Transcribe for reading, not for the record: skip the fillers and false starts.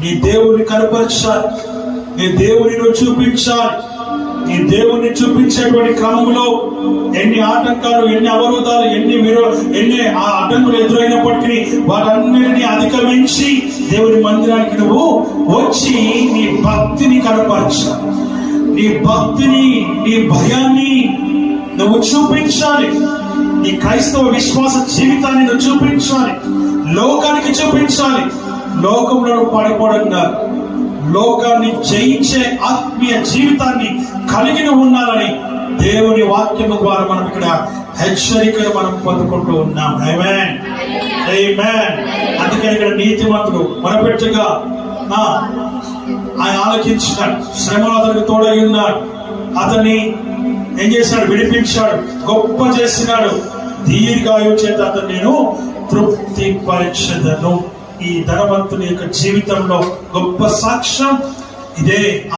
నీ దేవుని కనపరచాలి, నీ దేవుని నువ్వు చూపించాలి. నీ దేవుని చూపించేటువంటి క్రమంలో ఎన్ని ఆటంకాలు, ఎన్ని అవరోధాలు, ఎన్ని ఆ అడ్డంకులు ఎదురైనప్పటికీ వాటన్నిటిని అధిగమించి దేవుని మందిరానికి నువ్వు వచ్చి నీ భక్తిని కనపరచాలి. నీ భక్తిని, నీ భయాన్ని నువ్వు చూపించాలి. నీ క్రైస్తవ విశ్వాస జీవితాన్ని నువ్వు చూపించాలి, లోకానికి చూపించాలి. లోకంలో పడిపోవడంగా లోకాన్ని జయించే ఆత్మీయ జీవితాన్ని కలిగి ఉండాలని దేవుని వాక్యము ద్వారా మనం ఇక్కడ హెచ్చరికలు మనం పొందుకుంటూ ఉన్నాం. ఆమేన్, ఆమేన్. అందుకని ఇక్కడ నీతిమంతుడు మనపెట్టుగా ఆయన ఆలోచించినాడు, శ్రమలు అతనికి తోడై ఉన్నాడు, అతన్ని ఏం చేశాడు, విడిపించాడు, గొప్ప చేసినాడు. దీర్ఘాయువు చేత అతను నేను తృప్తి పరీక్షను. ఈ ధనవంతుని యొక్క జీవితంలో గొప్ప సాక్ష్యం ఇదే.